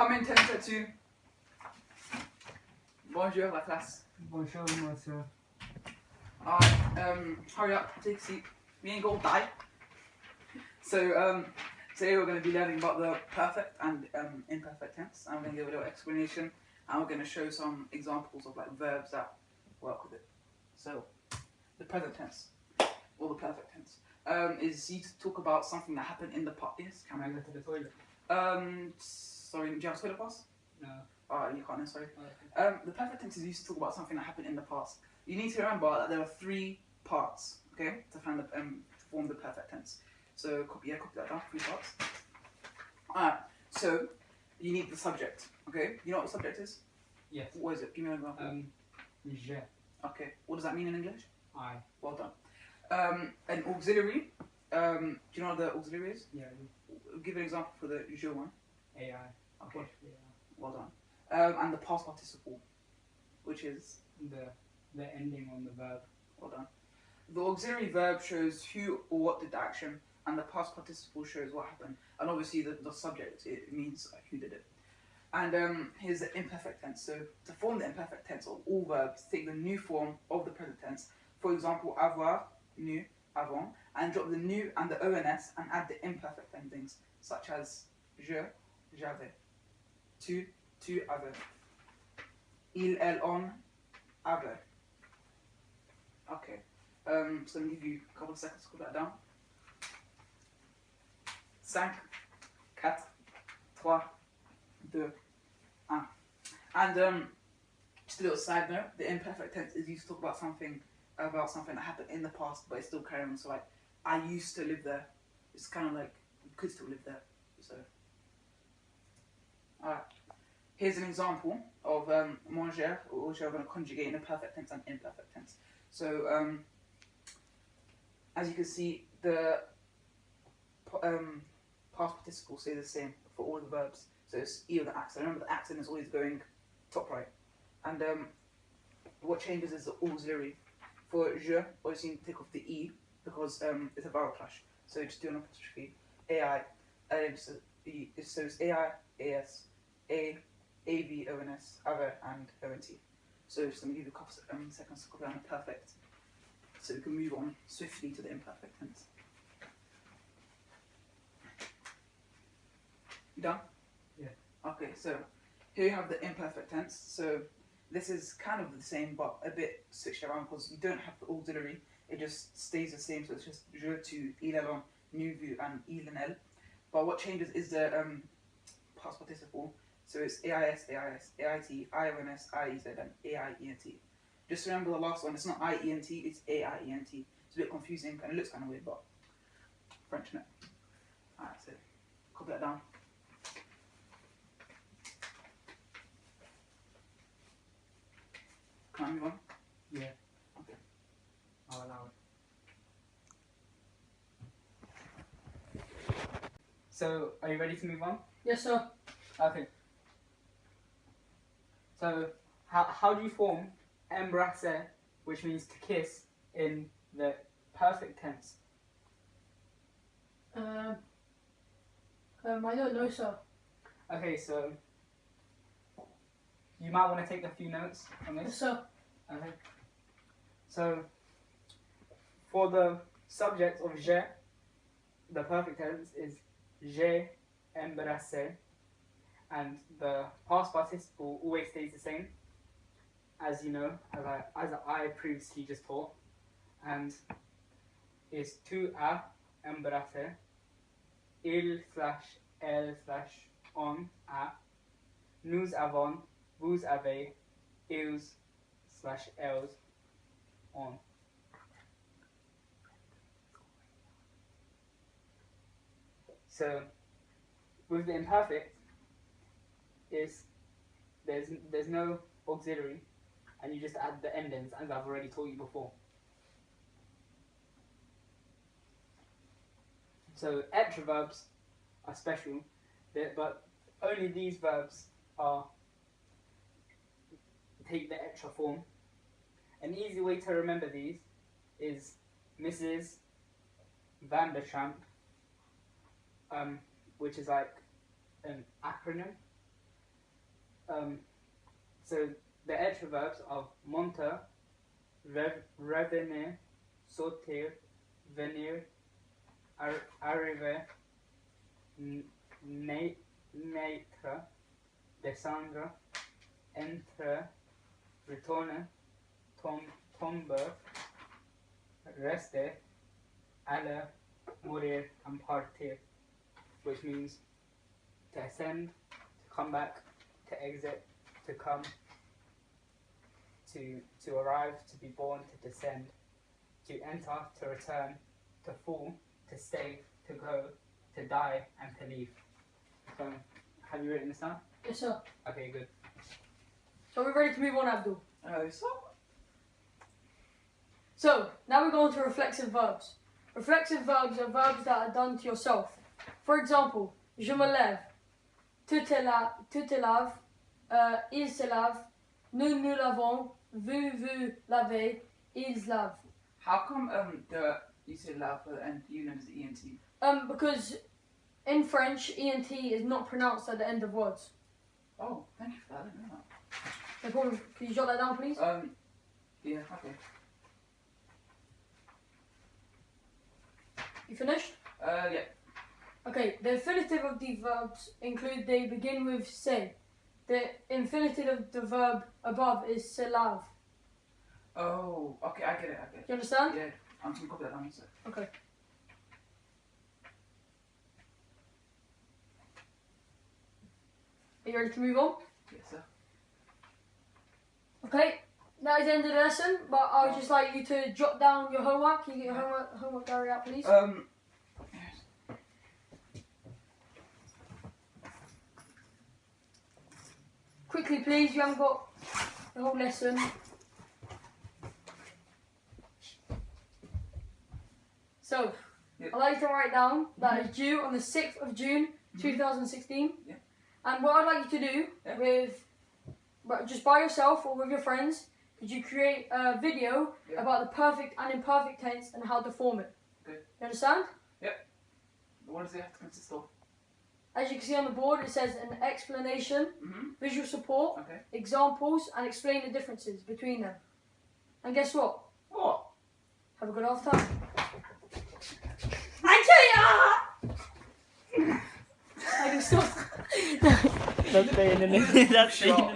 Come in, tenter 2. Bonjour, la classe. Bonjour, monsieur. Hurry up, take a seat. We ain't gonna die. So, today we're going to be learning about the perfect and imperfect tense. I'm going to give a little explanation, and we're going to show some examples of like verbs that work with it. So, the present tense, or the perfect tense, is you to talk about something that happened in the past. Yes, Can I go to the toilet? Sorry, do you have a toilet pass? No. You can't, sorry. Okay. The perfect tense is used to talk about something that happened in the past. You need to remember that there are 3 parts, okay, to form the perfect tense. So copy that down, 3 parts. Alright, so you need the subject, okay? You know what the subject is? Yes. What is it? Give me an example. Je. Okay, what does that mean in English? I. Well done. An auxiliary, do you know what the auxiliary is? Yeah. Give an example for the je one. AI. Okay, Yeah. well done. And the past participle, which is? The ending on the verb. Well done. The auxiliary verb shows who or what did the action, and the past participle shows what happened. And obviously the subject, it means who did it. And here's the imperfect tense. So to form the imperfect tense of all verbs, take the new form of the present tense. For example, avoir, nu, avant, and drop the nu and the ons and add the imperfect endings, such as je, j'avais, tu, tu avais, il, elle, on, avait. Okay. So I'm going to give you a couple of seconds to put that down. 5, 4, 3, 2, 1. And just a little side note, the imperfect tense is used to talk about something that happened in the past, but it's still carrying on. So like, I used to live there. It's kind of like, you could still live there. So, alright. Here's an example of manger, which I'm going to conjugate in a perfect tense and imperfect tense. So, as you can see, the past participle stay the same for all the verbs. So it's either the accent. Remember, the accent is always going top right. And what changes is the auxiliary. For je, obviously you take off the e because it's a vowel clash. So just do an apostrophe. AI, so it's AI, AS, A, AV, ONS, other, and ONT. So just let me give you a couple seconds to copy down the perfect, so we can move on swiftly to the imperfect tense. You done? Yeah. Okay, so here you have the imperfect tense. So this is kind of the same, but a bit switched around because you don't have the auxiliary. It just stays the same. So it's just je, tu, il, elle, on, nu, vu, and il and elle. But what changes is the past participle. So it's AIS, AIS, AIT, IONS, IEZ, and AIENT. Just remember the last one, it's not IENT, it's AIENT. It's a bit confusing and it looks kind of weird, but French, innit? Alright, so copy that down. Can I move on? Yeah. Okay. I'll allow it. So, are you ready to move on? Yes, sir. Okay. So, how do you form embrasser, which means to kiss, in the perfect tense? I don't know, sir. Okay, so you might want to take a few notes on Yes, this. sir. Okay. So, for the subject of je, the perfect tense is j'ai embrassé, and the past participle always stays the same, as you know, as I previously just taught, and is tu as embrassé, il/elle/on a, nous avons, vous avez, ils/elles on. So, with the imperfect, there's no auxiliary, and you just add the endings, as I've already taught you before. So extra verbs are special, but only these verbs take the extra form. An easy way to remember these is Mrs. Van der Tramp, which is like an acronym, So the adverbs of monter, revenir, sauter, venir, arriver, naître, descendre, entrer, retourner, tomber, rester, aller, mourir, and partir, which means to ascend, to come back, to exit, to come, to arrive, to be born, to descend, to enter, to return, to fall, to stay, to go, to die, and to leave. So, have you written this down? Yes, sir. Okay, good. So we're ready to move on, Abdul. So now we're going to reflexive verbs. Reflexive verbs are verbs that are done to yourself. For example, je me lève, tu te laves, il se lave, nous nous lavons, vous lavez, ils lavent. How come you say lave and you know the ENT? Because in French, ENT is not pronounced at the end of words. Oh, thank you for that. I didn't know that. No problem. Can you jot that down, please? Yeah, okay. You finished? Yeah. Okay, the infinitive of the verbs include they begin with se. The infinitive of the verb above is se lave. Oh, okay, I get it. You understand? Yeah, I'm just gonna copy that down. So. Okay. Are you ready to move on? Yes, sir. Okay, that is the end of the lesson, but I would just like you to jot down your homework. Can you get your homework diary out, please? Quickly, please. You haven't got the whole lesson. So, Yep. I'd like you to write down that is due on the 6th of June 2016. Yeah. And what I'd like you to do just by yourself or with your friends, could you create a video about the perfect and imperfect tense and how to form it? Okay. You understand? What does it have to consist of? As you can see on the board, it says an explanation, visual support, Okay. examples, and explain the differences between them. And guess what? What? Have a good half time. I can stop. That's staying in it. That's Sure.